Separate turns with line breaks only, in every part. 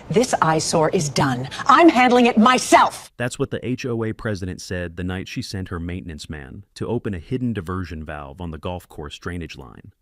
This eyesore is done. I'm handling it myself.
That's what the HOA president said the night she sent her maintenance man to open a hidden diversion valve on the golf course drainage line.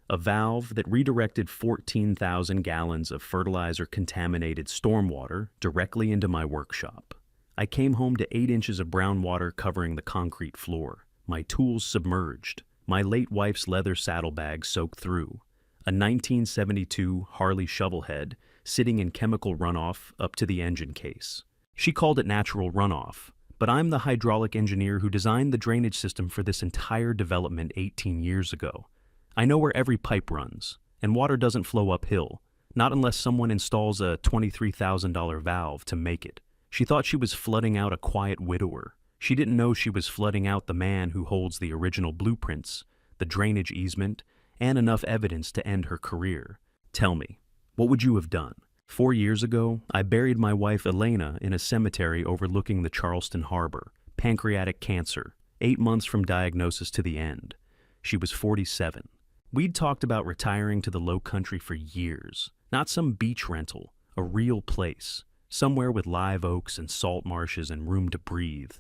A valve that redirected 14,000 gallons of fertilizer-contaminated stormwater directly into my workshop. I came home to 8 inches of brown water covering the concrete floor, my tools submerged, my late wife's leather saddlebag soaked through, a 1972 Harley shovelhead sitting in chemical runoff up to the engine case. She called it natural runoff, but I'm the hydraulic engineer who designed the drainage system for this entire development 18 years ago. I know where every pipe runs, and water doesn't flow uphill, not unless someone installs a $23,000 valve to make it. She thought she was flooding out a quiet widower. She didn't know she was flooding out the man who holds the original blueprints, the drainage easement, and enough evidence to end her career. Tell me, what would you have done? 4 years ago, I buried my wife Elena in a cemetery overlooking the Charleston Harbor. Pancreatic cancer, 8 months from diagnosis to the end. She was 47. We'd talked about retiring to the low country for years. Not some beach rental, a real place. Somewhere with live oaks and salt marshes and room to breathe.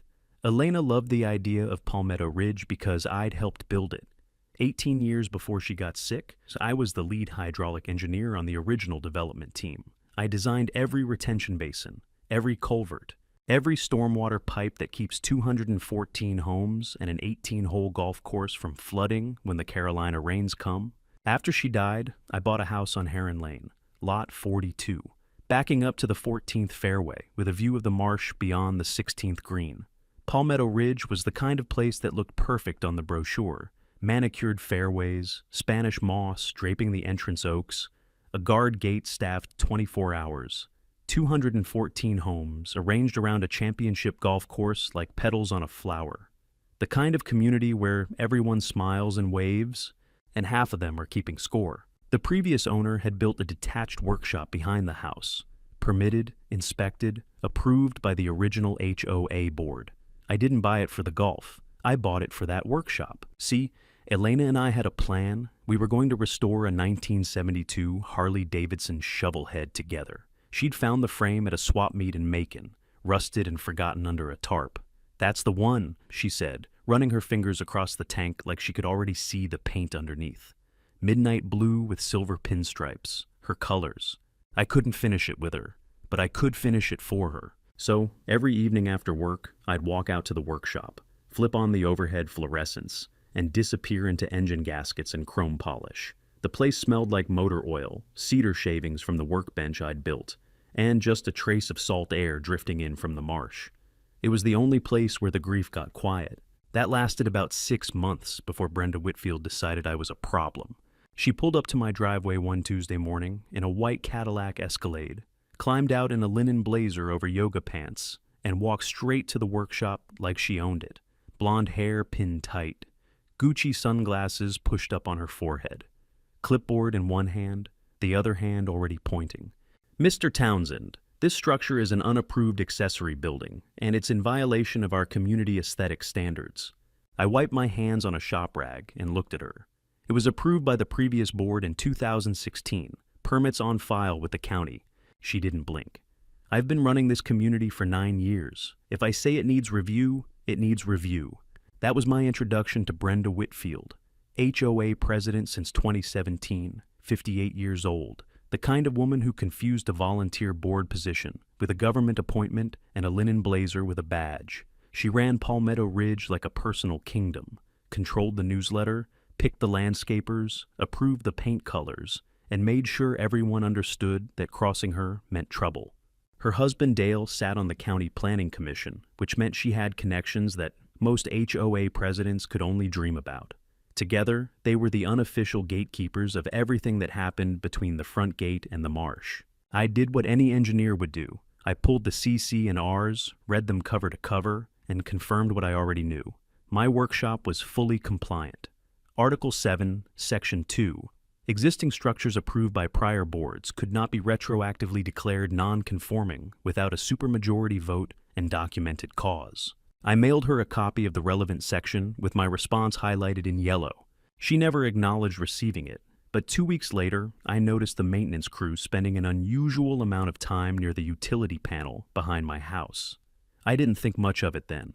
Elena loved the idea of Palmetto Ridge because I'd helped build it. 18 years before she got sick, I was the lead hydraulic engineer on the original development team. I designed every retention basin, every culvert, every stormwater pipe that keeps 214 homes and an 18-hole golf course from flooding when the Carolina rains come. After she died, I bought a house on Heron Lane, lot 42, backing up to the 14th fairway with a view of the marsh beyond the 16th green. Palmetto Ridge was the kind of place that looked perfect on the brochure. Manicured fairways, Spanish moss draping the entrance oaks, a guard gate staffed 24 hours, 214 homes arranged around a championship golf course like petals on a flower. The kind of community where everyone smiles and waves, and half of them are keeping score. The previous owner had built a detached workshop behind the house, permitted, inspected, approved by the original HOA board. I didn't buy it for the golf. I bought it for that workshop. See, Elena and I had a plan. We were going to restore a 1972 Harley-Davidson shovelhead together. She'd found the frame at a swap meet in Macon, rusted and forgotten under a tarp. "That's the one," she said, running her fingers across the tank like she could already see the paint underneath. Midnight blue with silver pinstripes, her colors. I couldn't finish it with her, but I could finish it for her. So, every evening after work, I'd walk out to the workshop, flip on the overhead fluorescence, and disappear into engine gaskets and chrome polish. The place smelled like motor oil, cedar shavings from the workbench I'd built, and just a trace of salt air drifting in from the marsh. It was the only place where the grief got quiet. That lasted about 6 months before Brenda Whitfield decided I was a problem. She pulled up to my driveway one Tuesday morning in a white Cadillac Escalade, climbed out in a linen blazer over yoga pants, and walked straight to the workshop like she owned it. Blonde hair pinned tight, Gucci sunglasses pushed up on her forehead, clipboard in one hand, the other hand already pointing. "Mr. Townsend, this structure is an unapproved accessory building, and it's in violation of our community aesthetic standards." I wiped my hands on a shop rag and looked at her. It was approved by the previous board in 2016, permits on file with the county. She didn't blink. "I've been running this community for 9 years. If I say it needs review, it needs review." That was my introduction to Brenda Whitfield, HOA president since 2017, 58 years old, the kind of woman who confused a volunteer board position with a government appointment and a linen blazer with a badge. She ran Palmetto Ridge like a personal kingdom, controlled the newsletter, picked the landscapers, approved the paint colors, and made sure everyone understood that crossing her meant trouble. Her husband Dale sat on the county planning commission, which meant she had connections that most HOA presidents could only dream about. Together, they were the unofficial gatekeepers of everything that happened between the front gate and the marsh. I did what any engineer would do. I pulled the CC and Rs, read them cover to cover, and confirmed what I already knew. My workshop was fully compliant. Article 7, Section 2. Existing structures approved by prior boards could not be retroactively declared non-conforming without a supermajority vote and documented cause. I mailed her a copy of the relevant section with my response highlighted in yellow. She never acknowledged receiving it, But 2 weeks later, I noticed the maintenance crew spending an unusual amount of time near the utility panel behind my house. I didn't think much of it then.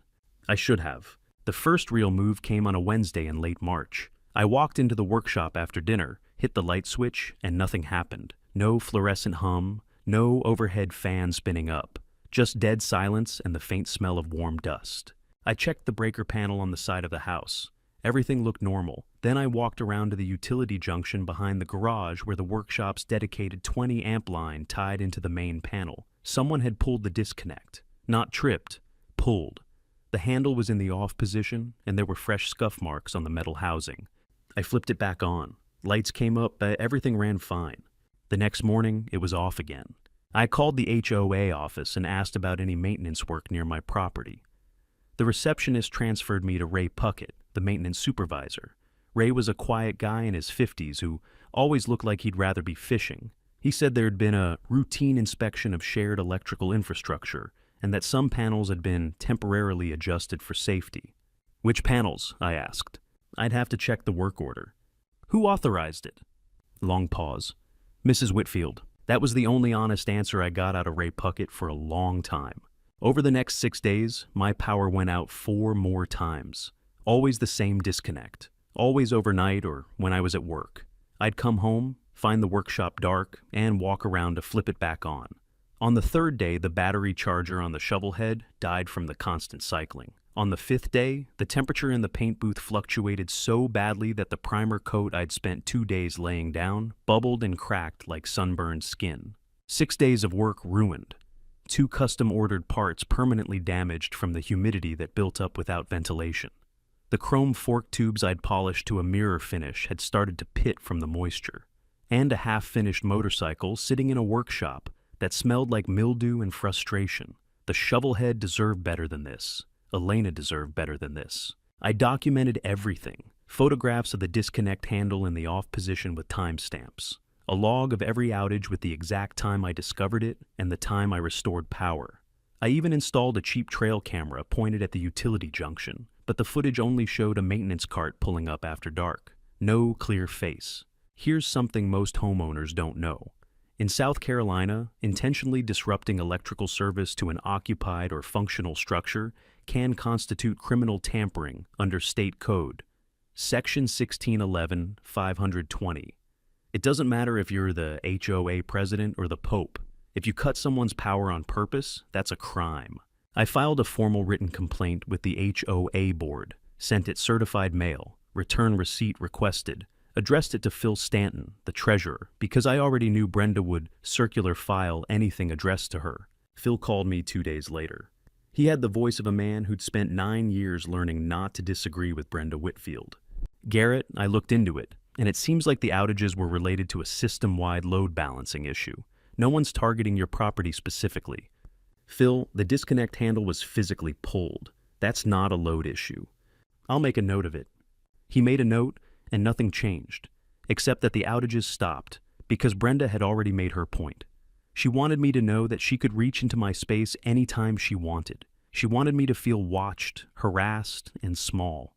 I should have. The first real move came on a Wednesday in late March. I walked into the workshop after dinner, hit the light switch, and nothing happened. No fluorescent hum, no overhead fan spinning up. Just dead silence and the faint smell of warm dust. I checked the breaker panel on the side of the house. Everything looked normal. Then I walked around to the utility junction behind the garage where the workshop's dedicated 20 amp line tied into the main panel. Someone had pulled the disconnect. Not tripped, pulled. The handle was in the off position, and there were fresh scuff marks on the metal housing. I flipped it back on. Lights came up, but everything ran fine. The next morning, it was off again. I called the HOA office and asked about any maintenance work near my property. The receptionist transferred me to Ray Puckett, the maintenance supervisor. Ray was a quiet guy in his 50s who always looked like he'd rather be fishing. He said there had been a routine inspection of shared electrical infrastructure and that some panels had been temporarily adjusted for safety. Which panels? I asked. I'd have to check the work order. Who authorized it? Long pause. Mrs. Whitfield. That was the only honest answer I got out of Ray Puckett for a long time. Over the next 6 days, my power went out 4 more times. Always the same disconnect. Always overnight or when I was at work. I'd come home, find the workshop dark, and walk around to flip it back on. On the 3rd day, the battery charger on the shovel head died from the constant cycling. On the 5th day, the temperature in the paint booth fluctuated so badly that the primer coat I'd spent 2 days laying down bubbled and cracked like sunburned skin. 6 days of work ruined. 2 custom-ordered parts permanently damaged from the humidity that built up without ventilation. The chrome fork tubes I'd polished to a mirror finish had started to pit from the moisture. And a half-finished motorcycle sitting in a workshop that smelled like mildew and frustration. The shovel head deserved better than this. Elena deserved better than this. I documented everything. Photographs of the disconnect handle in the off position with timestamps. A log of every outage with the exact time I discovered it and the time I restored power. I even installed a cheap trail camera pointed at the utility junction, but the footage only showed a maintenance cart pulling up after dark. No clear face. Here's something most homeowners don't know. In South Carolina, intentionally disrupting electrical service to an occupied or functional structure can constitute criminal tampering under state code. Section 1611, 520. It doesn't matter if you're the HOA president or the Pope. If you cut someone's power on purpose, that's a crime. I filed a formal written complaint with the HOA board, sent it certified mail, return receipt requested, addressed it to Phil Stanton, the treasurer, because I already knew Brenda would circular file anything addressed to her. Phil called me 2 days later. He had the voice of a man who'd spent 9 years learning not to disagree with Brenda Whitfield. Garrett, I looked into it, and it seems like the outages were related to a system-wide load balancing issue. No one's targeting your property specifically. Phil, the disconnect handle was physically pulled. That's not a load issue. I'll make a note of it. He made a note, and nothing changed, except that the outages stopped, because Brenda had already made her point. She wanted me to know that she could reach into my space anytime she wanted. She wanted me to feel watched, harassed, and small.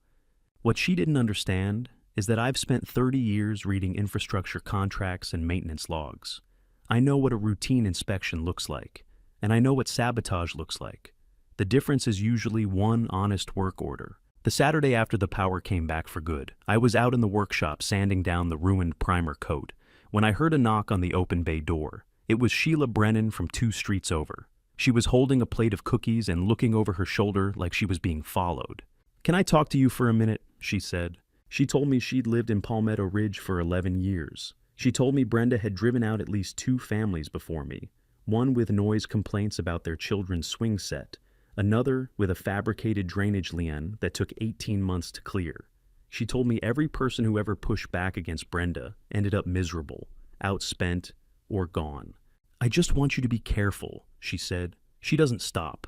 What she didn't understand is that I've spent 30 years reading infrastructure contracts and maintenance logs. I know what a routine inspection looks like, and I know what sabotage looks like. The difference is usually one honest work order. The Saturday after the power came back for good, I was out in the workshop sanding down the ruined primer coat when I heard a knock on the open bay door. It was Sheila Brennan from 2 streets over. She was holding a plate of cookies and looking over her shoulder like she was being followed. "Can I talk to you for a minute?" she said. She told me she'd lived in Palmetto Ridge for 11 years. She told me Brenda had driven out at least 2 families before me, one with noise complaints about their children's swing set, another with a fabricated drainage lien that took 18 months to clear. She told me every person who ever pushed back against Brenda ended up miserable, outspent, or gone. "I just want you to be careful," she said. She doesn't stop.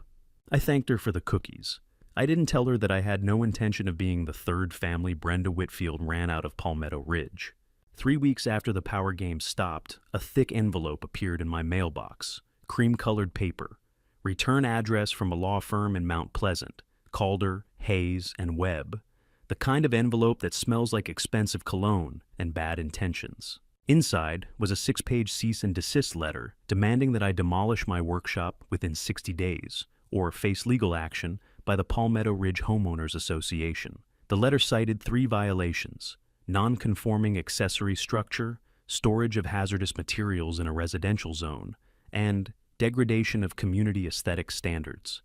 I thanked her for the cookies. I didn't tell her that I had no intention of being the 3rd family Brenda Whitfield ran out of Palmetto Ridge. 3 weeks after the power game stopped, a thick envelope appeared in my mailbox, cream-colored paper. Return address from a law firm in Mount Pleasant, Calder, Hayes, and Webb. the kind of envelope that smells like expensive cologne and bad intentions. Inside was a 6-page cease and desist letter demanding that I demolish my workshop within 60 days or face legal action by the Palmetto Ridge Homeowners Association. The letter cited 3 violations: non-conforming accessory structure, storage of hazardous materials in a residential zone, and degradation of community aesthetic standards.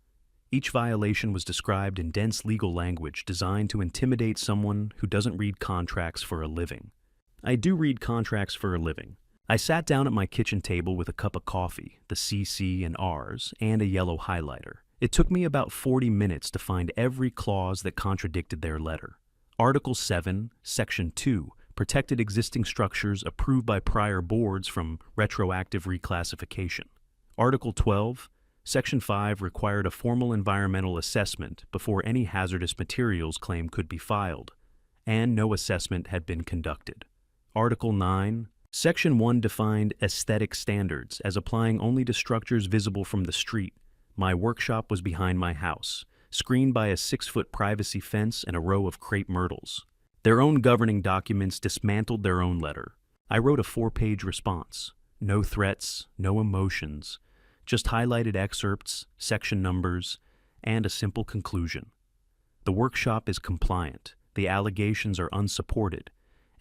Each violation was described in dense legal language designed to intimidate someone who doesn't read contracts for a living. I do read contracts for a living. I sat down at my kitchen table with a cup of coffee, the CC and Rs, and a yellow highlighter. It took me about 40 minutes to find every clause that contradicted their letter. Article 7, Section 2, protected existing structures approved by prior boards from retroactive reclassification. Article 12, Section 5 required a formal environmental assessment before any hazardous materials claim could be filed, and no assessment had been conducted. Article 9, Section 1 defined aesthetic standards as applying only to structures visible from the street. My workshop was behind my house, screened by a 6-foot privacy fence and a row of crepe myrtles. Their own governing documents dismantled their own letter. I wrote a 4-page response. No threats, no emotions, just highlighted excerpts, section numbers, and a simple conclusion. The workshop is compliant, the allegations are unsupported,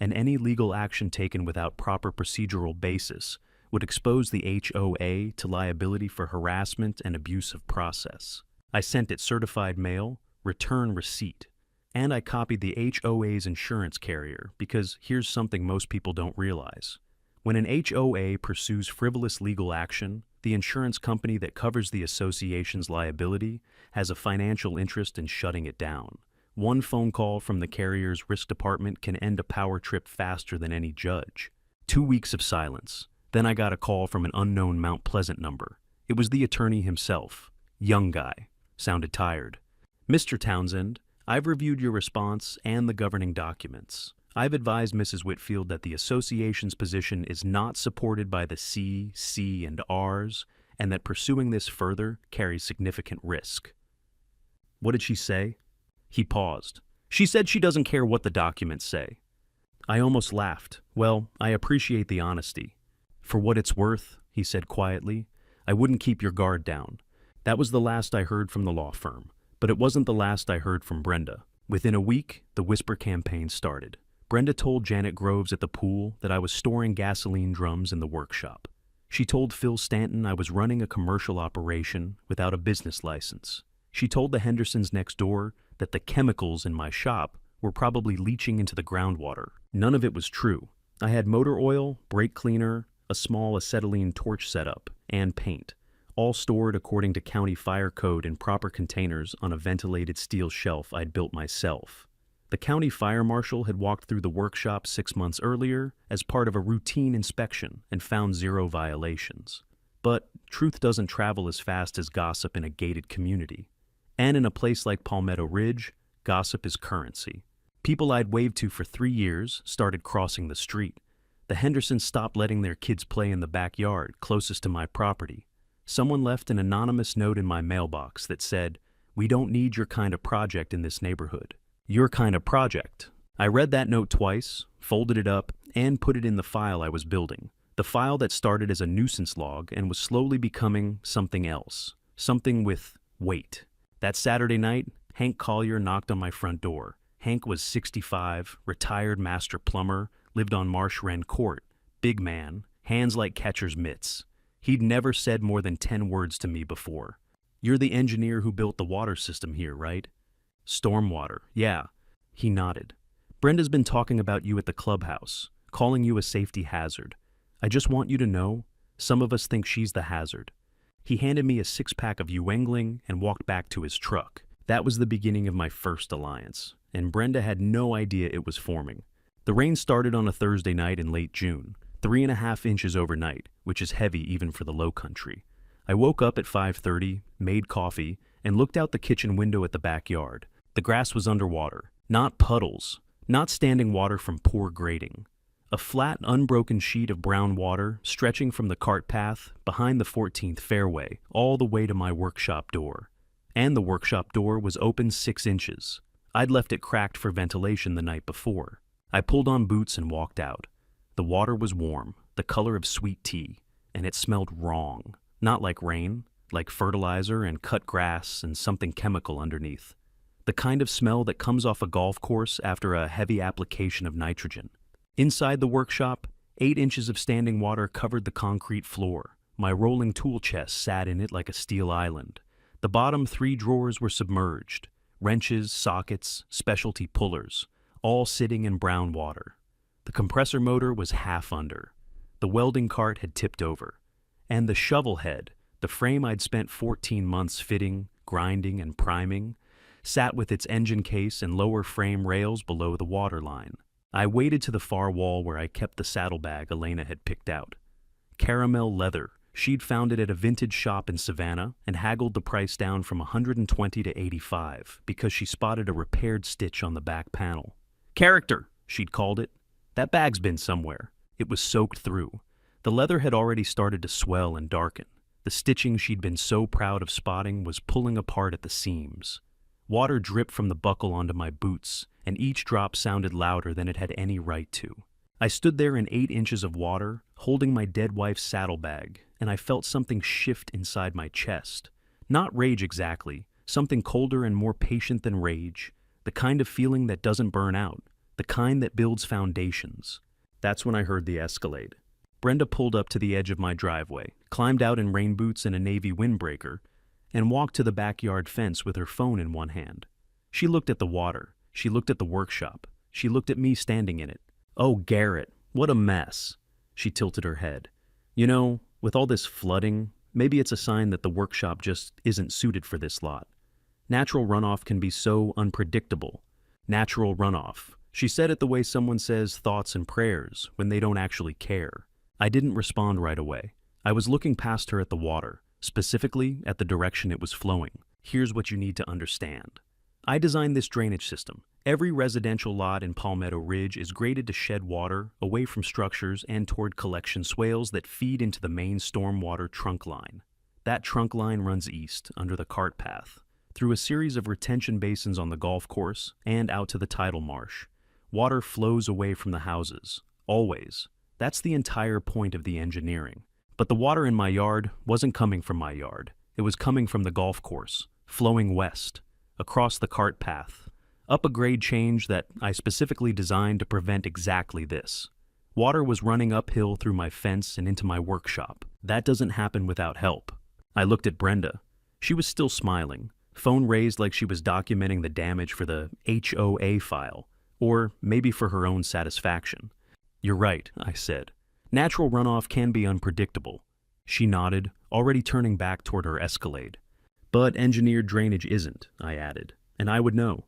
and any legal action taken without proper procedural basis would expose the HOA to liability for harassment and abuse of process. I sent it certified mail, return receipt, and I copied the HOA's insurance carrier because here's something most people don't realize. When an HOA pursues frivolous legal action, the insurance company that covers the association's liability has a financial interest in shutting it down. One phone call from the carrier's risk department can end a power trip faster than any judge. 2 weeks of silence. Then I got a call from an unknown Mount Pleasant number. It was the attorney himself. Young guy. Sounded tired. Mr. Townsend, I've reviewed your response and the governing documents. I've advised Mrs. Whitfield that the association's position is not supported by the C, C, and Rs, and that pursuing this further carries significant risk. What did she say? He paused. She said she doesn't care what the documents say. I almost laughed. Well, I appreciate the honesty. For what it's worth, he said quietly, I wouldn't keep your guard down. That was the last I heard from the law firm, but it wasn't the last I heard from Brenda. Within a week, the whisper campaign started. Brenda told Janet Groves at the pool that I was storing gasoline drums in the workshop. She told Phil Stanton I was running a commercial operation without a business license. She told the Hendersons next door that the chemicals in my shop were probably leaching into the groundwater. None of it was true. I had motor oil, brake cleaner, a small acetylene torch setup, and paint, all stored according to county fire code in proper containers on a ventilated steel shelf I'd built myself. The county fire marshal had walked through the workshop 6 months earlier as part of a routine inspection and found 0 violations. But truth doesn't travel as fast as gossip in a gated community. And in a place like Palmetto Ridge, gossip is currency. People I'd waved to for 3 years started crossing the street. The Hendersons stopped letting their kids play in the backyard closest to my property. Someone left an anonymous note in my mailbox that said, "We don't need your kind of project in this neighborhood." Your kind of project. I read that note twice, folded it up, and put it in the file I was building. The file that started as a nuisance log and was slowly becoming something else. Something with weight. That Saturday night, Hank Collier knocked on my front door. Hank was 65, retired master plumber, lived on Marsh Wren Court. Big man, hands like catcher's mitts. He'd never said more than 10 words to me before. You're the engineer who built the water system here, right? Stormwater, yeah. He nodded. Brenda's been talking about you at the clubhouse, calling you a safety hazard. I just want you to know, some of us think she's the hazard. He handed me a 6-pack of Yuengling and walked back to his truck. That was the beginning of my first alliance, and Brenda had no idea it was forming. The rain started on a Thursday night in late June, 3.5 inches overnight, which is heavy even for the low country. I woke up at 5:30, made coffee, and looked out the kitchen window at the backyard. The grass was underwater, not puddles, not standing water from poor grading. A flat, unbroken sheet of brown water stretching from the cart path behind the 14th fairway all the way to my workshop door. And the workshop door was open 6 inches. I'd left it cracked for ventilation the night before. I pulled on boots and walked out. The water was warm, the color of sweet tea, and it smelled wrong. Not like rain, like fertilizer and cut grass and something chemical underneath. The kind of smell that comes off a golf course after a heavy application of nitrogen. Inside the workshop, 8 inches of standing water covered the concrete floor. My rolling tool chest sat in it like a steel island. The bottom 3 drawers were submerged. Wrenches, sockets, specialty pullers, all sitting in brown water. The compressor motor was half under. The welding cart had tipped over. And the shovel head, the frame I'd spent 14 months fitting, grinding, and priming, sat with its engine case and lower frame rails below the water line. I waded to the far wall where I kept the saddlebag Elena had picked out. Caramel leather. She'd found it at a vintage shop in Savannah and haggled the price down from $120 to $85 because she spotted a repaired stitch on the back panel. Character, she'd called it. That bag's been somewhere. It was soaked through. The leather had already started to swell and darken. The stitching she'd been so proud of spotting was pulling apart at the seams. Water dripped from the buckle onto my boots, and each drop sounded louder than it had any right to. I stood there in 8 inches of water, holding my dead wife's saddlebag, and I felt something shift inside my chest. Not rage exactly, something colder and more patient than rage, the kind of feeling that doesn't burn out, the kind that builds foundations. That's when I heard the Escalade. Brenda pulled up to the edge of my driveway, climbed out in rain boots and a navy windbreaker, and walked to the backyard fence with her phone in one hand. She looked at the water. She looked at the workshop. She looked at me standing in it. Oh, Garrett, what a mess. She tilted her head. You know, with all this flooding, maybe it's a sign that the workshop just isn't suited for this lot. Natural runoff can be so unpredictable. Natural runoff. She said it the way someone says thoughts and prayers when they don't actually care. I didn't respond right away. I was looking past her at the water, specifically at the direction it was flowing. Here's what you need to understand. I designed this drainage system. Every residential lot in Palmetto Ridge is graded to shed water away from structures and toward collection swales that feed into the main stormwater trunk line. That trunk line runs east, under the cart path, through a series of retention basins on the golf course and out to the tidal marsh. Water flows away from the houses, always. That's the entire point of the engineering. But the water in my yard wasn't coming from my yard. It was coming from the golf course, flowing west, across the cart path, up a grade change that I specifically designed to prevent exactly this. Water was running uphill through my fence and into my workshop. That doesn't happen without help. I looked at Brenda. She was still smiling, phone raised like she was documenting the damage for the HOA file, or maybe for her own satisfaction. You're right, I said. Natural runoff can be unpredictable. She nodded, already turning back toward her Escalade. But engineered drainage isn't, I added, and I would know.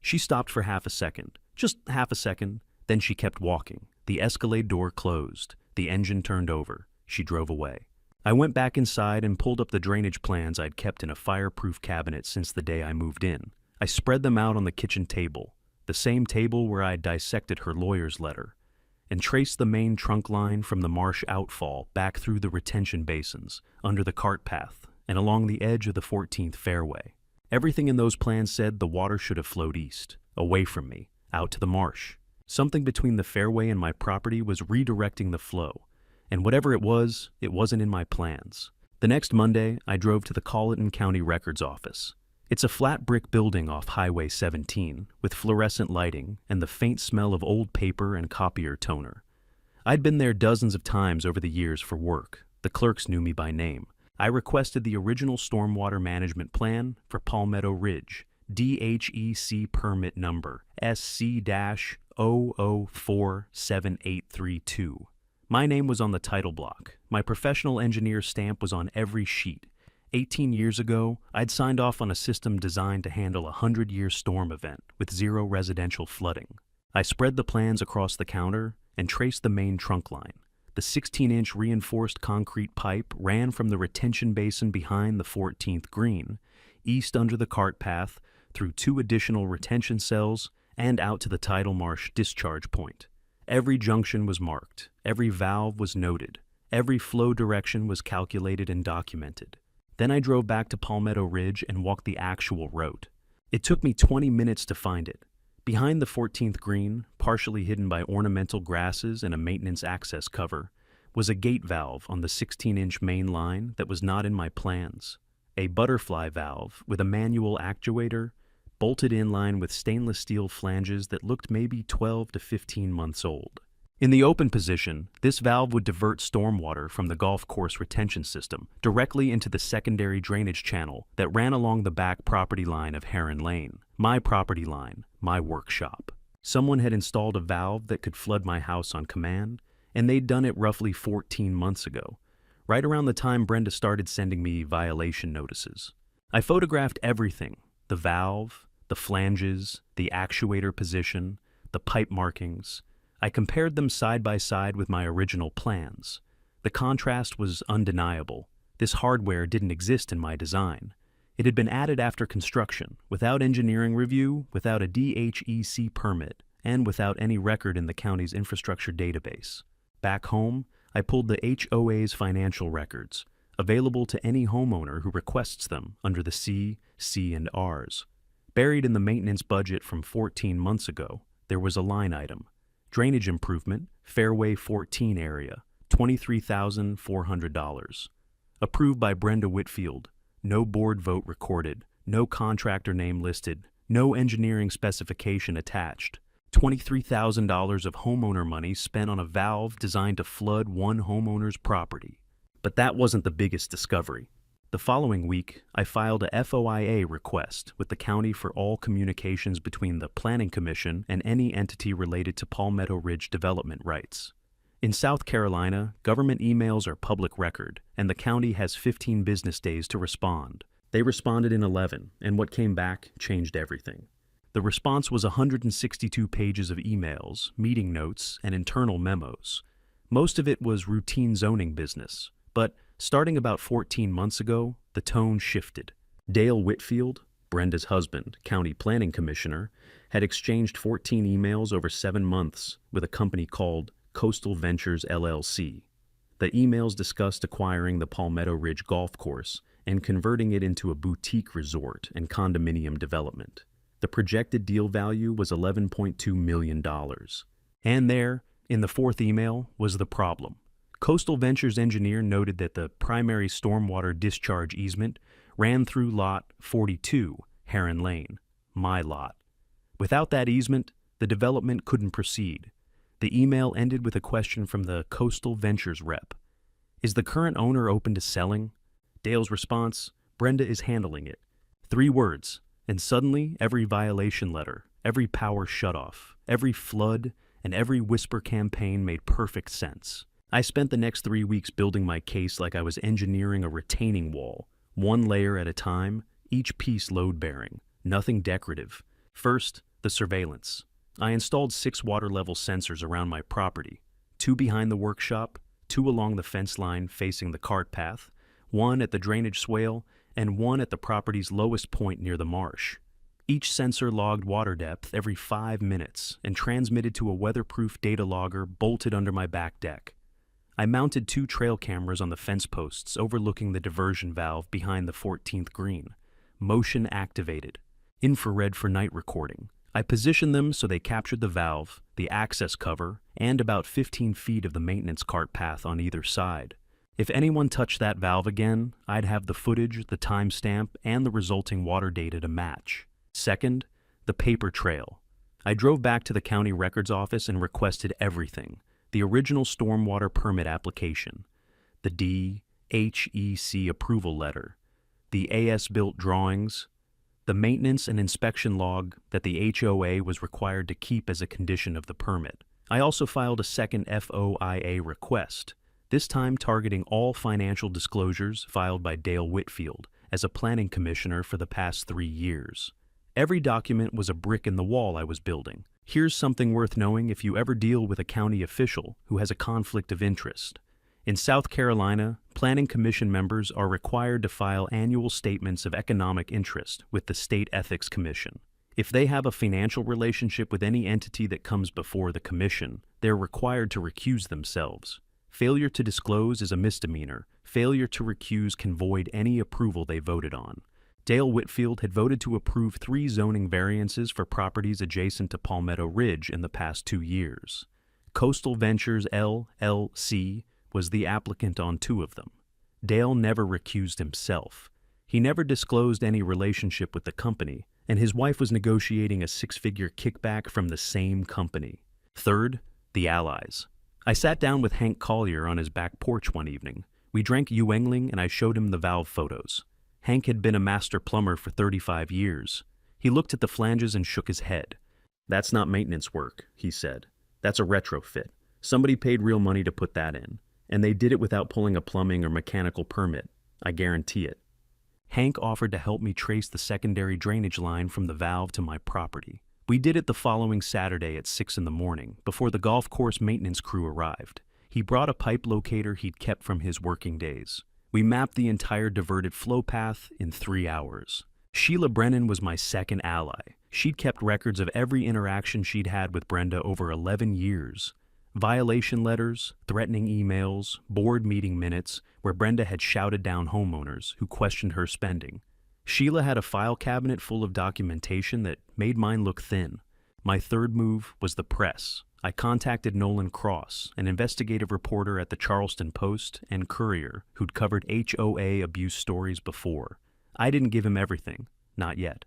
She stopped for half a second, just half a second, then she kept walking. The Escalade door closed. The engine turned over. She drove away. I went back inside and pulled up the drainage plans I'd kept in a fireproof cabinet since the day I moved in. I spread them out on the kitchen table, the same table where I'd dissected her lawyer's letter, and traced the main trunk line from the marsh outfall back through the retention basins, under the cart path, and along the edge of the 14th fairway. Everything in those plans said the water should have flowed east, away from me, out to the marsh. Something between the fairway and my property was redirecting the flow, and whatever it wasn't in my plans. The next Monday, I drove to the Colleton County Records Office. It's a flat brick building off Highway 17, with fluorescent lighting and the faint smell of old paper and copier toner. I'd been there dozens of times over the years for work. The clerks knew me by name. I requested the original stormwater management plan for Palmetto Ridge, DHEC permit number SC-00478832. My name was on the title block. My professional engineer stamp was on every sheet. 18 years ago, I'd signed off on a system designed to handle a 100-year storm event with zero residential flooding. I spread the plans across the counter and traced the main trunk line. The 16-inch reinforced concrete pipe ran from the retention basin behind the 14th green, east under the cart path, through 2 additional retention cells, and out to the tidal marsh discharge point. Every junction was marked, every valve was noted, every flow direction was calculated and documented. Then I drove back to Palmetto Ridge and walked the actual route. It took me 20 minutes to find it. Behind the 14th green, partially hidden by ornamental grasses and a maintenance access cover, was a gate valve on the 16-inch main line that was not in my plans. A butterfly valve with a manual actuator, bolted in line with stainless steel flanges that looked maybe 12 to 15 months old. In the open position, this valve would divert stormwater from the golf course retention system directly into the secondary drainage channel that ran along the back property line of Heron Lane. My property line, my workshop. Someone had installed a valve that could flood my house on command, and they'd done it roughly 14 months ago, right around the time Brenda started sending me violation notices. I photographed everything: the valve, the flanges, the actuator position, the pipe markings. I compared them side by side with my original plans. The contrast was undeniable. This hardware didn't exist in my design. It had been added after construction, without engineering review, without a DHEC permit, and without any record in the county's infrastructure database. Back home, I pulled the HOA's financial records, available to any homeowner who requests them under the C, and Rs. Buried in the maintenance budget from 14 months ago, there was a line item: drainage improvement, Fairway 14 area, $23,400. Approved by Brenda Whitfield. No board vote recorded, no contractor name listed, no engineering specification attached. $23,000 of homeowner money spent on a valve designed to flood one homeowner's property. But that wasn't the biggest discovery. The following week, I filed a FOIA request with the county for all communications between the Planning Commission and any entity related to Palmetto Ridge development rights. In South Carolina, government emails are public record, and the county has 15 business days to respond. They responded in 11, and what came back changed everything. The response was 162 pages of emails, meeting notes, and internal memos. Most of it was routine zoning business, but starting about 14 months ago, the tone shifted. Dale Whitfield, Brenda's husband, county planning commissioner, had exchanged 14 emails over 7 months with a company called Coastal Ventures LLC. The emails discussed acquiring the Palmetto Ridge golf course and converting it into a boutique resort and condominium development. The projected deal value was $11.2 million. And there, in the fourth email, was the problem. Coastal Ventures engineer noted that the primary stormwater discharge easement ran through lot 42, Heron Lane, my lot. Without that easement, the development couldn't proceed. The email ended with a question from the Coastal Ventures rep. Is the current owner open to selling? Dale's response: Brenda is handling it. 3 words, and suddenly every violation letter, every power shutoff, every flood, and every whisper campaign made perfect sense. I spent the next 3 weeks building my case like I was engineering a retaining wall, one layer at a time, each piece load-bearing, nothing decorative. First, the surveillance. I installed 6 water-level sensors around my property, 2 behind the workshop, 2 along the fence line facing the cart path, 1 at the drainage swale, and 1 at the property's lowest point near the marsh. Each sensor logged water depth every 5 minutes and transmitted to a weatherproof data logger bolted under my back deck. I mounted 2 trail cameras on the fence posts overlooking the diversion valve behind the 14th green. Motion activated. Infrared for night recording. I positioned them so they captured the valve, the access cover, and about 15 feet of the maintenance cart path on either side. If anyone touched that valve again, I'd have the footage, the timestamp, and the resulting water data to match. Second, the paper trail. I drove back to the county records office and requested everything: the original stormwater permit application, the DHEC approval letter, the as-built drawings, the maintenance and inspection log that the HOA was required to keep as a condition of the permit. I also filed a second FOIA request, this time targeting all financial disclosures filed by Dale Whitfield as a planning commissioner for the past 3 years. Every document was a brick in the wall I was building. Here's something worth knowing if you ever deal with a county official who has a conflict of interest. In South Carolina, Planning Commission members are required to file annual statements of economic interest with the State Ethics Commission. If they have a financial relationship with any entity that comes before the commission, they're required to recuse themselves. Failure to disclose is a misdemeanor. Failure to recuse can void any approval they voted on. Dale Whitfield had voted to approve 3 zoning variances for properties adjacent to Palmetto Ridge in the past 2 years. Coastal Ventures LLC was the applicant on 2 of them. Dale never recused himself. He never disclosed any relationship with the company, and his wife was negotiating a 6-figure kickback from the same company. Third, the allies. I sat down with Hank Collier on his back porch one evening. We drank Yuengling and I showed him the valve photos. Hank had been a master plumber for 35 years. He looked at the flanges and shook his head. "That's not maintenance work," he said. "That's a retrofit. Somebody paid real money to put that in, and they did it without pulling a plumbing or mechanical permit. I guarantee it." Hank offered to help me trace the secondary drainage line from the valve to my property. We did it the following Saturday at 6 in the morning, before the golf course maintenance crew arrived. He brought a pipe locator he'd kept from his working days. We mapped the entire diverted flow path in 3 hours. Sheila Brennan was my second ally. She'd kept records of every interaction she'd had with Brenda over 11 years. Violation letters, threatening emails, board meeting minutes where Brenda had shouted down homeowners who questioned her spending. Sheila had a file cabinet full of documentation that made mine look thin. My third move was the press. I contacted Nolan Cross, an investigative reporter at the Charleston Post and Courier who'd covered HOA abuse stories before. I didn't give him everything, not yet.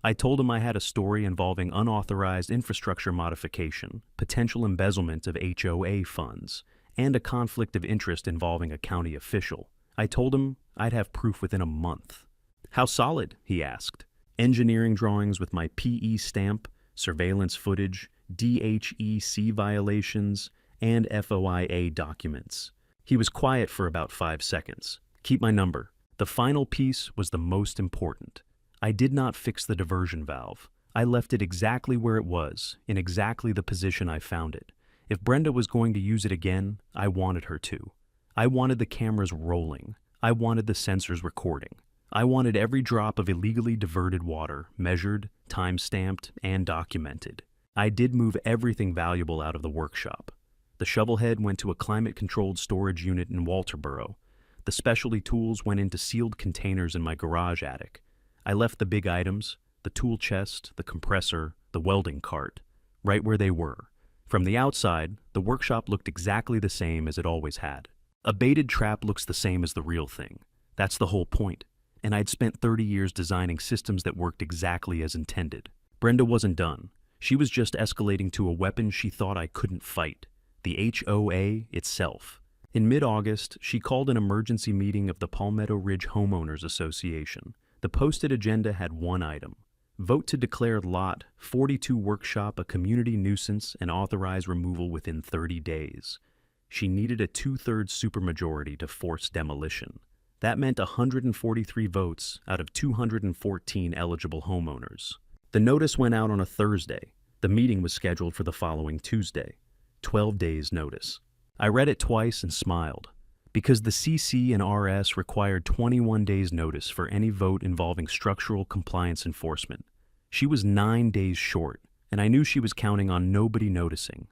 I told him I had a story involving unauthorized infrastructure modification, potential embezzlement of HOA funds, and a conflict of interest involving a county official. I told him I'd have proof within a month. "How solid?" he asked. "Engineering drawings with my PE stamp, surveillance footage, DHEC violations, and FOIA documents." He was quiet for about 5 seconds. "Keep my number." The final piece was the most important. I did not fix the diversion valve. I left it exactly where it was, in exactly the position I found it. If Brenda was going to use it again, I wanted her to. I wanted the cameras rolling. I wanted the sensors recording. I wanted every drop of illegally diverted water measured, time-stamped, and documented. I did move everything valuable out of the workshop. The shovelhead went to a climate-controlled storage unit in Walterboro. The specialty tools went into sealed containers in my garage attic. I left the big items, the tool chest, the compressor, the welding cart, right where they were. From the outside, the workshop looked exactly the same as it always had. A baited trap looks the same as the real thing. That's the whole point. And I'd spent 30 years designing systems that worked exactly as intended. Brenda wasn't done. She was just escalating to a weapon she thought I couldn't fight, the HOA itself. In mid-August, she called an emergency meeting of the Palmetto Ridge Homeowners Association. The posted agenda had one item: vote to declare Lot 42 Workshop a community nuisance and authorize removal within 30 days. She needed a 2/3 supermajority to force demolition. That meant 143 votes out of 214 eligible homeowners. The notice went out on a Thursday. The meeting was scheduled for the following Tuesday. 12 days notice. I read it twice and smiled. Because the CC and RS required 21 days notice for any vote involving structural compliance enforcement. She was 9 days short, and I knew she was counting on nobody noticing.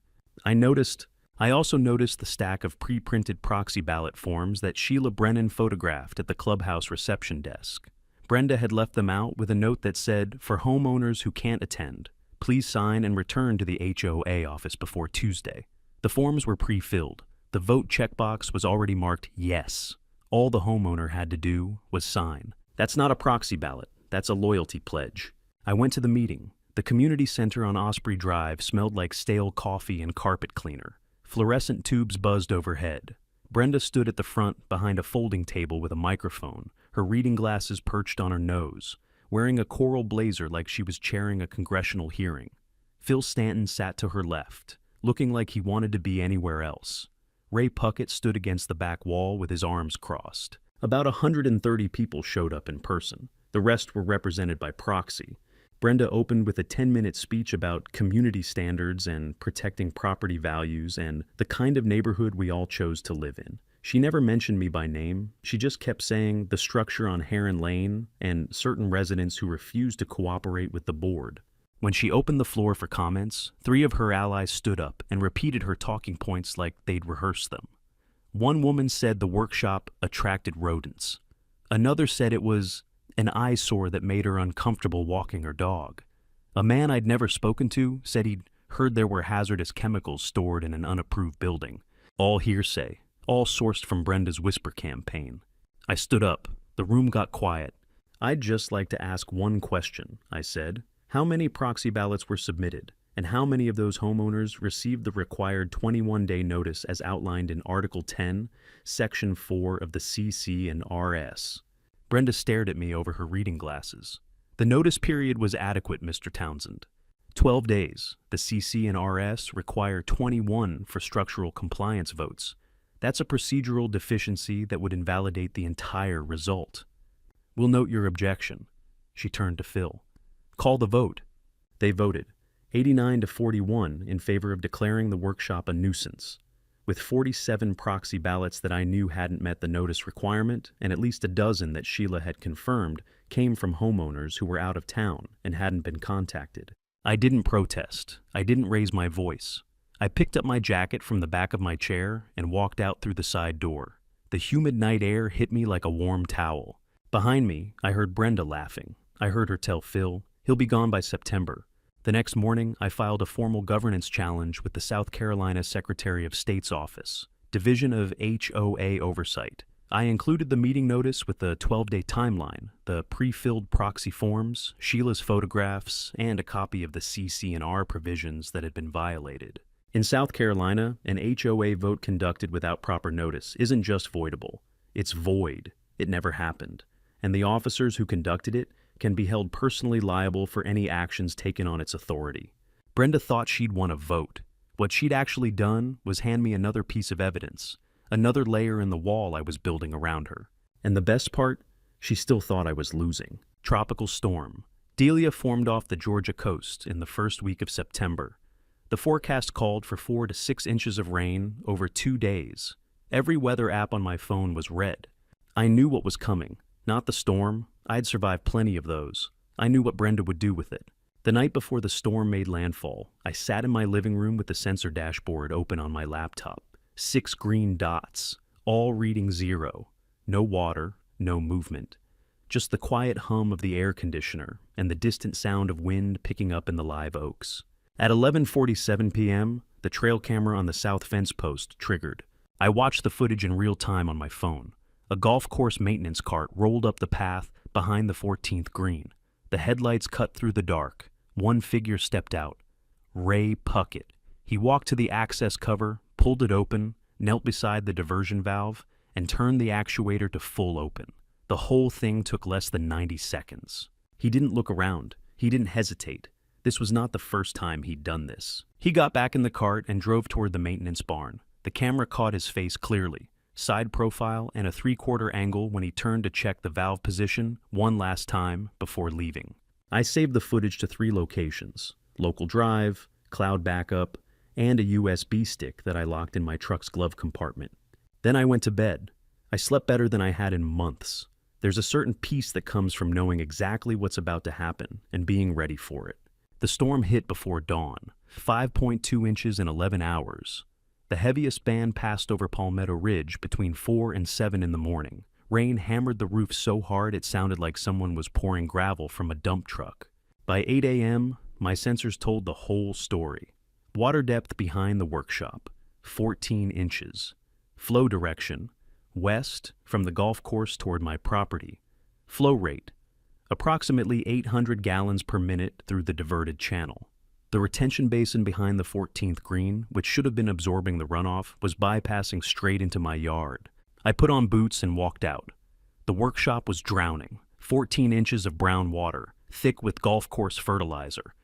I also noticed the stack of pre-printed proxy ballot forms that Sheila Brennan photographed at the clubhouse reception desk. Brenda had left them out with a note that said, "For homeowners who can't attend, please sign and return to the HOA office before Tuesday." The forms were pre-filled. The vote checkbox was already marked yes. All the homeowner had to do was sign. That's not a proxy ballot. That's a loyalty pledge. I went to the meeting. The community center on Osprey Drive smelled like stale coffee and carpet cleaner. Fluorescent tubes buzzed overhead. Brenda stood at the front behind a folding table with a microphone, her reading glasses perched on her nose, wearing a coral blazer like she was chairing a congressional hearing. Phil Stanton sat to her left, looking like he wanted to be anywhere else. Ray Puckett stood against the back wall with his arms crossed. About 130 people showed up in person. The rest were represented by proxy. Brenda opened with a 10-minute speech about community standards and protecting property values and the kind of neighborhood we all chose to live in. She never mentioned me by name. She just kept saying the structure on Heron Lane and certain residents who refused to cooperate with the board. When she opened the floor for comments, 3 of her allies stood up and repeated her talking points like they'd rehearsed them. One woman said the workshop attracted rodents. Another said it was an eyesore that made her uncomfortable walking her dog. A man I'd never spoken to said he'd heard there were hazardous chemicals stored in an unapproved building. All hearsay, all sourced from Brenda's whisper campaign. I stood up. The room got quiet. "I'd just like to ask one question," I said. "How many proxy ballots were submitted, and how many of those homeowners received the required 21-day notice as outlined in Article 10, Section 4 of the CC and RS?" Brenda stared at me over her reading glasses. "The notice period was adequate, Mr. Townsend. 12 days. The CC and RS require 21 for structural compliance votes. That's a procedural deficiency that would invalidate the entire result. We'll note your objection." She turned to Phil. "Call the vote." They voted, 89 to 41 in favor of declaring the workshop a nuisance. With 47 proxy ballots that I knew hadn't met the notice requirement, and at least a dozen that Sheila had confirmed came from homeowners who were out of town and hadn't been contacted. I didn't protest. I didn't raise my voice. I picked up my jacket from the back of my chair and walked out through the side door. The humid night air hit me like a warm towel. Behind me, I heard Brenda laughing. I heard her tell Phil, he'll be gone by September. The next morning, I filed a formal governance challenge with the South Carolina Secretary of State's office, Division of HOA Oversight. I included the meeting notice with the 12-day timeline, the pre-filled proxy forms, Sheila's photographs, and a copy of the CC&R provisions that had been violated. In South Carolina, an HOA vote conducted without proper notice isn't just voidable. It's void. It never happened. And the officers who conducted it can be held personally liable for any actions taken on its authority. Brenda thought she'd won a vote. What she'd actually done was hand me another piece of evidence, another layer in the wall I was building around her. And the best part, she still thought I was losing. Tropical storm. Delia formed off the Georgia coast in the first week of September. The forecast called for 4 to 6 inches of rain over 2 days. Every weather app on my phone was red. I knew what was coming. Not the storm. I'd survived plenty of those. I knew what Brenda would do with it. The night before the storm made landfall, I sat in my living room with the sensor dashboard open on my laptop. 6 green dots, all reading 0. No water, no movement. Just the quiet hum of the air conditioner and the distant sound of wind picking up in the live oaks. At 11:47 p.m., the trail camera on the south fence post triggered. I watched the footage in real time on my phone. A golf course maintenance cart rolled up the path behind the 14th green. The headlights cut through the dark. One figure stepped out. Ray Puckett. He walked to the access cover, pulled it open, knelt beside the diversion valve, and turned the actuator to full open. The whole thing took less than 90 seconds. He didn't look around. He didn't hesitate. This was not the first time he'd done this. He got back in the cart and drove toward the maintenance barn. The camera caught his face clearly. Side profile and a 3/4 angle when he turned to check the valve position one last time before leaving. I saved the footage to 3 locations: local drive, cloud backup, and a USB stick that I locked in my truck's glove compartment. Then I went to bed. I slept better than I had in months. There's a certain peace that comes from knowing exactly what's about to happen and being ready for it. The storm hit before dawn, 5.2 inches in 11 hours. The heaviest band passed over Palmetto Ridge between 4 and 7 in the morning. Rain hammered the roof so hard it sounded like someone was pouring gravel from a dump truck. By 8 a.m., my sensors told the whole story. Water depth behind the workshop, 14 inches. Flow direction, west from the golf course toward my property. Flow rate, approximately 800 gallons per minute through the diverted channel. The retention basin behind the 14th green, which should have been absorbing the runoff, was bypassing straight into my yard. I put on boots and walked out. The workshop was drowning. 14 inches of brown water, thick with golf course fertilizer.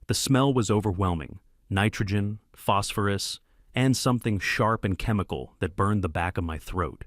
The smell was overwhelming. Nitrogen, phosphorus, and something sharp and chemical that burned the back of my throat.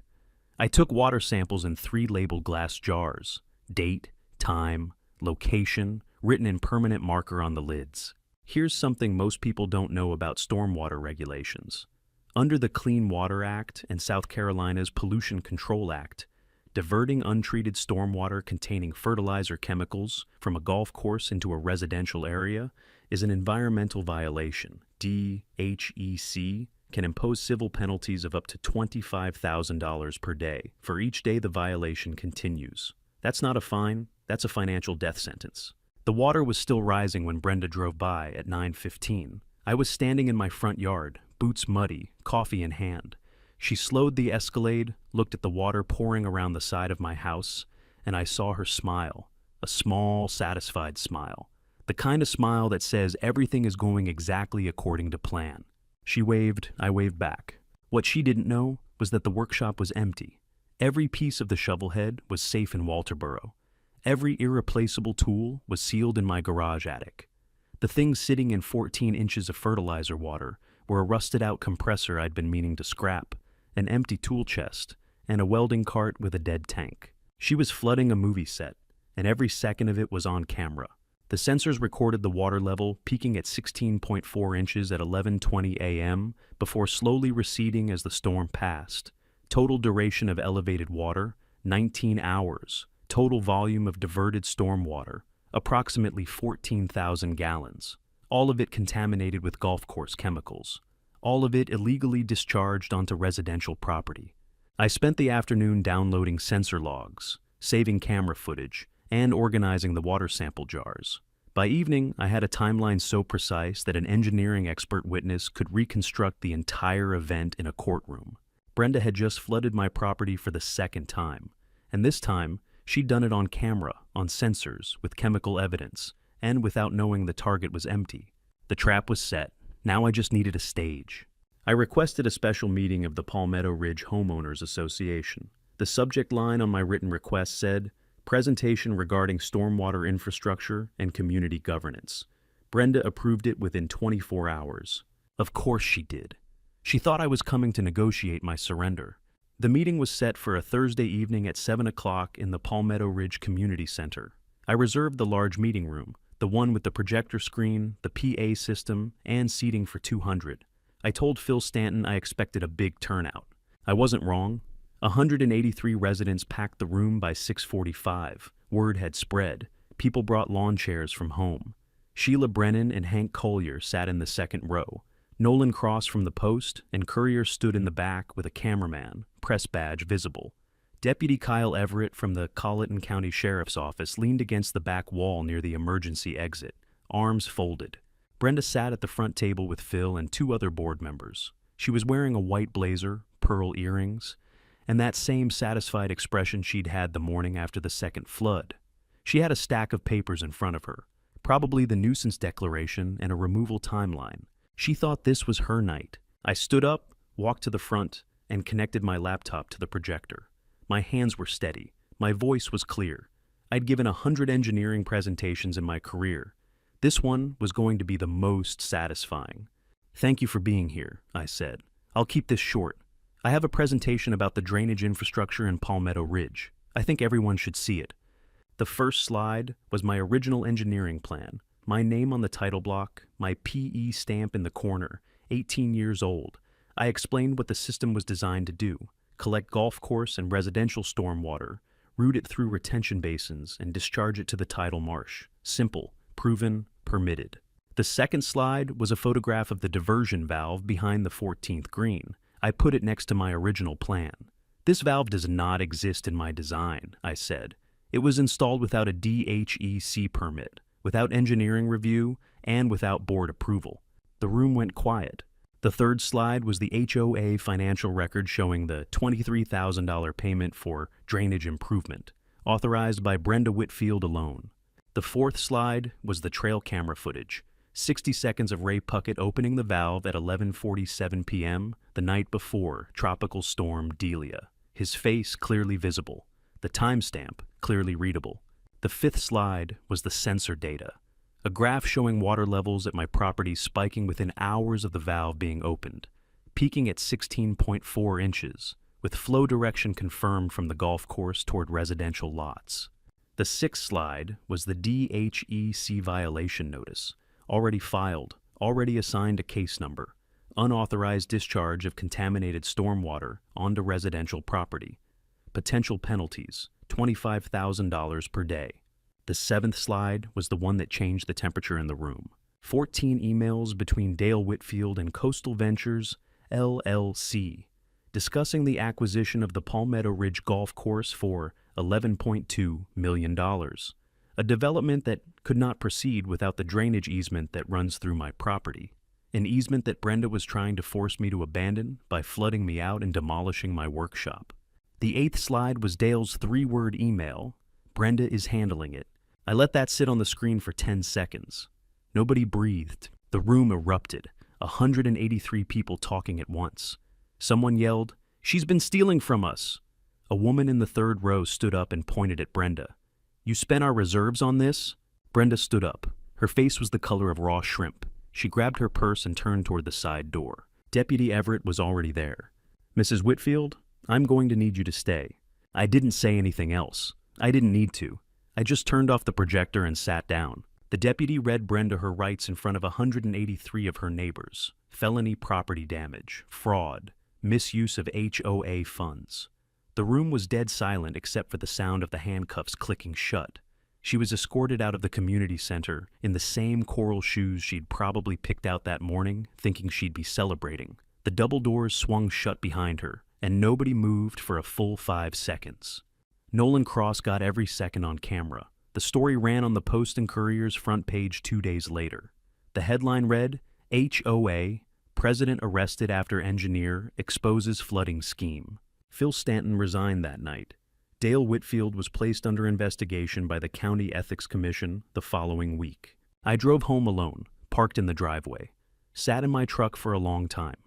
I took water samples in 3 labeled glass jars. Date, time, location, written in permanent marker on the lids. Here's something most people don't know about stormwater regulations. Under the Clean Water Act and South Carolina's Pollution Control Act, diverting untreated stormwater containing fertilizer chemicals from a golf course into a residential area is an environmental violation. DHEC can impose civil penalties of up to $25,000 per day for each day the violation continues. That's not a fine, That's a financial death sentence. The water was still rising when Brenda drove by at 9:15. I was standing in my front yard, boots muddy, coffee in hand. She slowed the Escalade, looked at the water pouring around the side of my house, and I saw her smile, a small, satisfied smile. The kind of smile that says everything is going exactly according to plan. She waved, I waved back. What she didn't know was that the workshop was empty. Every piece of the shovel head was safe in Walterboro. Every irreplaceable tool was sealed in my garage attic. The things sitting in 14 inches of fertilizer water were a rusted-out compressor I'd been meaning to scrap, an empty tool chest, and a welding cart with a dead tank. She was flooding a movie set, and every second of it was on camera. The sensors recorded the water level peaking at 16.4 inches at 11:20 a.m. before slowly receding as the storm passed. Total duration of elevated water, 19 hours. Total volume of diverted storm water, approximately 14,000 gallons. All of it contaminated with golf course chemicals. All of it illegally discharged onto residential property. I spent the afternoon downloading sensor logs, saving camera footage, and organizing the water sample jars. By evening, I had a timeline so precise that an engineering expert witness could reconstruct the entire event in a courtroom. Brenda had just flooded my property for the second time, and this time, she'd done it on camera, on sensors, with chemical evidence, and without knowing the target was empty. The trap was set. Now I just needed a stage. I requested a special meeting of the Palmetto Ridge Homeowners Association. The subject line on my written request said, "Presentation regarding stormwater infrastructure and community governance." Brenda approved it within 24 hours. Of course she did. She thought I was coming to negotiate my surrender. The meeting was set for a Thursday evening at 7 o'clock in the Palmetto Ridge Community Center. I reserved the large meeting room, the one with the projector screen, the PA system, and seating for 200. I told Phil Stanton I expected a big turnout. I wasn't wrong. 183 residents packed the room by 6:45. Word had spread. People brought lawn chairs from home. Sheila Brennan and Hank Collier sat in the second row. Nolan Cross from the Post and Courier stood in the back with a cameraman, press badge visible. Deputy Kyle Everett from the Colleton County Sheriff's Office leaned against the back wall near the emergency exit, arms folded. Brenda sat at the front table with Phil and 2 other board members. She was wearing a white blazer, pearl earrings, and that same satisfied expression she'd had the morning after the second flood. She had a stack of papers in front of her, probably the nuisance declaration and a removal timeline. She thought this was her night. I stood up, walked to the front, and connected my laptop to the projector. My hands were steady. My voice was clear. I'd given 100 engineering presentations in my career. This one was going to be the most satisfying. "Thank you for being here," I said. "I'll keep this short. I have a presentation about the drainage infrastructure in Palmetto Ridge. I think everyone should see it." The first slide was my original engineering plan, my name on the title block, my PE stamp in the corner, 18 years old. I explained what the system was designed to do: collect golf course and residential stormwater, route it through retention basins, and discharge it to the tidal marsh. Simple, proven, permitted. The second slide was a photograph of the diversion valve behind the 14th green. I put it next to my original plan. "This valve does not exist in my design," I said. "It was installed without a DHEC permit, without engineering review, and without board approval." The room went quiet. The third slide was the HOA financial record showing the $23,000 payment for drainage improvement, authorized by Brenda Whitfield alone. The fourth slide was the trail camera footage, 60 seconds of Ray Puckett opening the valve at 11:47 p.m. the night before Tropical Storm Delia, his face clearly visible, the timestamp clearly readable. The fifth slide was the sensor data, a graph showing water levels at my property spiking within hours of the valve being opened, peaking at 16.4 inches, with flow direction confirmed from the golf course toward residential lots. The sixth slide was the DHEC violation notice, already filed, already assigned a case number, unauthorized discharge of contaminated stormwater onto residential property, potential penalties, $25,000 per day. The seventh slide was the one that changed the temperature in the room. 14 emails between Dale Whitfield and Coastal Ventures, LLC, discussing the acquisition of the Palmetto Ridge Golf Course for $11.2 million, a development that could not proceed without the drainage easement that runs through my property, an easement that Brenda was trying to force me to abandon by flooding me out and demolishing my workshop. The 8th slide was Dale's 3-word email, "Brenda is handling it." I let that sit on the screen for 10 seconds. Nobody breathed. The room erupted, 183 people talking at once. Someone yelled, "She's been stealing from us!" A woman in the 3rd row stood up and pointed at Brenda. "You spent our reserves on this?" Brenda stood up. Her face was the color of raw shrimp. She grabbed her purse and turned toward the side door. Deputy Everett was already there. "Mrs. Whitfield, I'm going to need you to stay." I didn't say anything else. I didn't need to. I just turned off the projector and sat down. The deputy read Brenda her rights in front of 183 of her neighbors. Felony property damage, fraud, misuse of HOA funds. The room was dead silent except for the sound of the handcuffs clicking shut. She was escorted out of the community center in the same coral shoes she'd probably picked out that morning, thinking she'd be celebrating. The double doors swung shut behind her, and nobody moved for a full 5 seconds. Nolan Cross got every second on camera. The story ran on the Post and Courier's front page 2 days later. The headline read, "HOA, President Arrested After Engineer Exposes Flooding Scheme." Phil Stanton resigned that night. Dale Whitfield was placed under investigation by the County Ethics Commission the following week. I drove home alone, parked in the driveway, sat in my truck for a long time.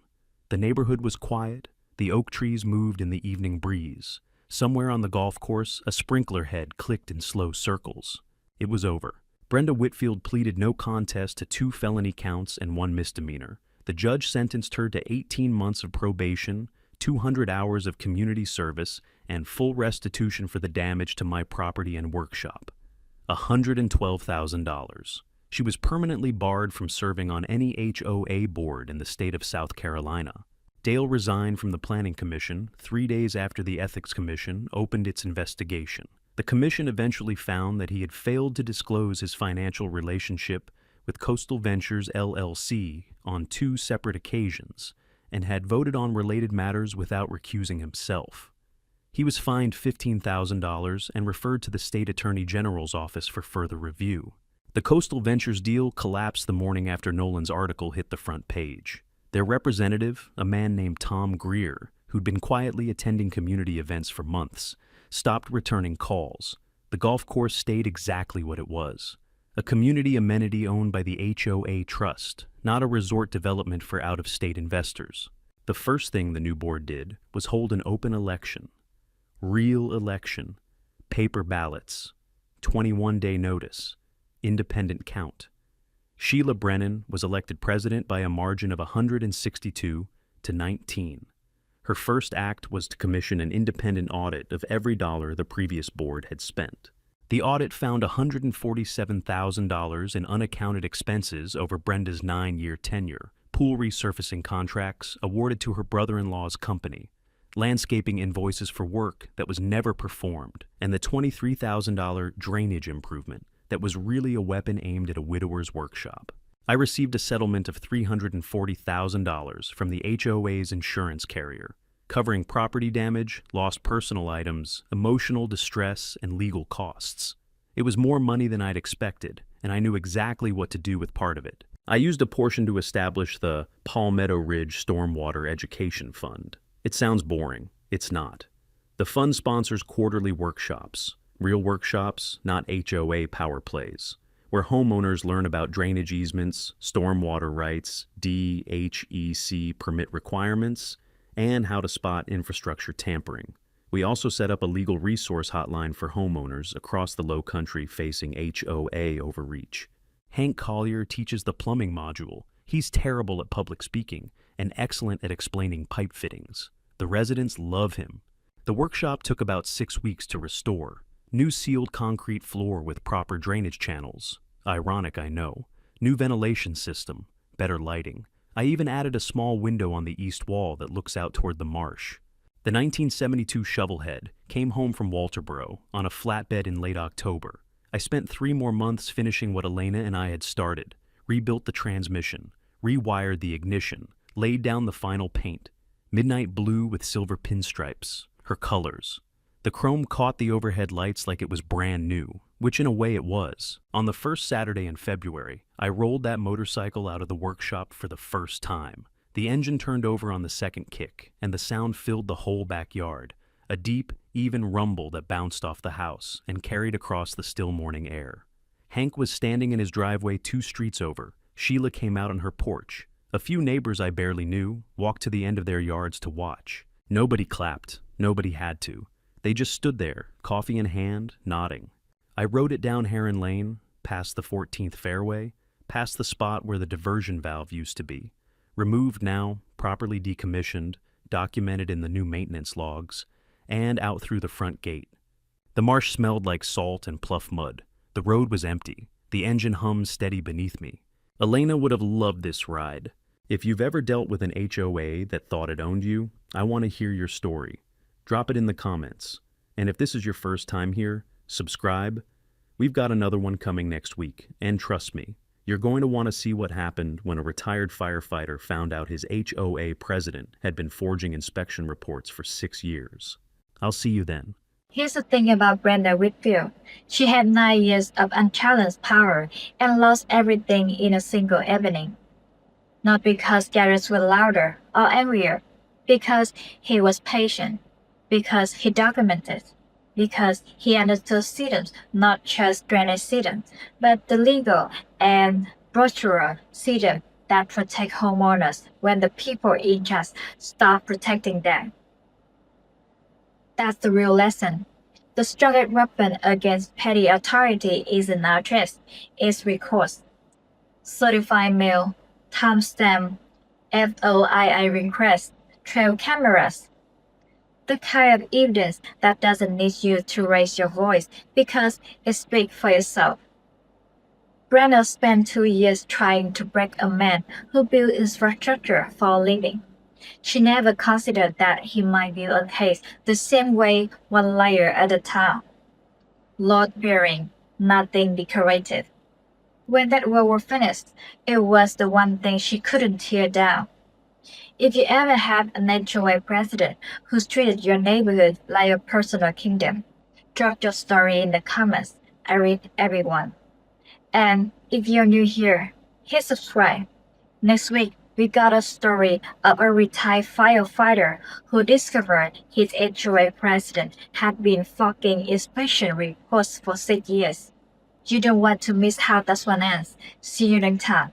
The neighborhood was quiet. The oak trees moved in the evening breeze. Somewhere on the golf course, a sprinkler head clicked in slow circles. It was over. Brenda Whitfield pleaded no contest to 2 felony counts and 1 misdemeanor. The judge sentenced her to 18 months of probation, 200 hours of community service, and full restitution for the damage to my property and workshop. $112,000. She was permanently barred from serving on any HOA board in the state of South Carolina. Dale resigned from the Planning Commission 3 days after the Ethics Commission opened its investigation. The commission eventually found that he had failed to disclose his financial relationship with Coastal Ventures LLC on 2 separate occasions and had voted on related matters without recusing himself. He was fined $15,000 and referred to the state attorney general's office for further review. The Coastal Ventures deal collapsed the morning after Nolan's article hit the front page. Their representative, a man named Tom Greer, who'd been quietly attending community events for months, stopped returning calls. The golf course stayed exactly what it was, a community amenity owned by the HOA Trust, not a resort development for out-of-state investors. The first thing the new board did was hold an open election. Real election. Paper ballots. 21-day notice. Independent count. Sheila Brennan was elected president by a margin of 162 to 19. Her first act was to commission an independent audit of every dollar the previous board had spent. The audit found $147,000 in unaccounted expenses over Brenda's 9-year tenure, pool resurfacing contracts awarded to her brother-in-law's company, landscaping invoices for work that was never performed, and the $23,000 drainage improvement that was really a weapon aimed at a widower's workshop. I received a settlement of $340,000 from the HOA's insurance carrier, covering property damage, lost personal items, emotional distress, and legal costs. It was more money than I'd expected, and I knew exactly what to do with part of it. I used a portion to establish the Palmetto Ridge Stormwater Education Fund. It sounds boring. It's not. The fund sponsors quarterly workshops, real workshops, not HOA power plays, where homeowners learn about drainage easements, stormwater rights, DHEC permit requirements, and how to spot infrastructure tampering. We also set up a legal resource hotline for homeowners across the Low Country facing HOA overreach. Hank Collier teaches the plumbing module. He's terrible at public speaking and excellent at explaining pipe fittings. The residents love him. The workshop took about 6 weeks to restore. New sealed concrete floor with proper drainage channels. Ironic, I know. New ventilation system. Better lighting. I even added a small window on the east wall that looks out toward the marsh. The 1972 shovelhead came home from Walterboro on a flatbed in late October. I spent 3 more months finishing what Elena and I had started. Rebuilt the transmission. Rewired the ignition. Laid down the final paint. Midnight blue with silver pinstripes, her colors. The chrome caught the overhead lights like it was brand new, which in a way it was. On the first Saturday in February, I rolled that motorcycle out of the workshop for the first time. The engine turned over on the second kick, and the sound filled the whole backyard, a deep, even rumble that bounced off the house and carried across the still morning air. Hank was standing in his driveway 2 streets over. Sheila came out on her porch. A few neighbors I barely knew walked to the end of their yards to watch. Nobody clapped. Nobody had to. They just stood there, coffee in hand, nodding. I rode it down Heron Lane, past the 14th fairway, past the spot where the diversion valve used to be. Removed now, properly decommissioned, documented in the new maintenance logs, and out through the front gate. The marsh smelled like salt and pluff mud. The road was empty. The engine hummed steady beneath me. Elena would have loved this ride. If you've ever dealt with an HOA that thought it owned you, I want to hear your story. Drop it in the comments. And if this is your first time here, subscribe. We've got another one coming next week, and trust me, you're going to want to see what happened when a retired firefighter found out his HOA president had been forging inspection reports for 6 years. I'll see you then.
Here's the thing about Brenda Whitfield. She had 9 years of unchallenged power and lost everything in a single evening. Not because Garrett was louder or angrier, because he was patient, because he documented, because he understood systems, not just drainage systems, but the legal and procedural system that protect homeowners when the people in charge stop protecting them. That's the real lesson. The strongest weapon against petty authority isn't address, it's recourse. Certified mail, timestamp, FOII request, trail cameras. The kind of evidence that doesn't need you to raise your voice because it speaks for itself. Brenda spent 2 years trying to break a man who built infrastructure for a living. She never considered that he might build a case the same way, one layer at a time. Load-bearing, nothing decorative. When that wall was finished, it was the one thing she couldn't tear down. If you ever have an HOA president who's treated your neighborhood like a personal kingdom, drop your story in the comments. I read everyone. And if you're new here, hit subscribe. Next week, we got a story of a retired firefighter who discovered his HOA president had been forging inspection reports for 6 years. You don't want to miss how this one ends. See you next time.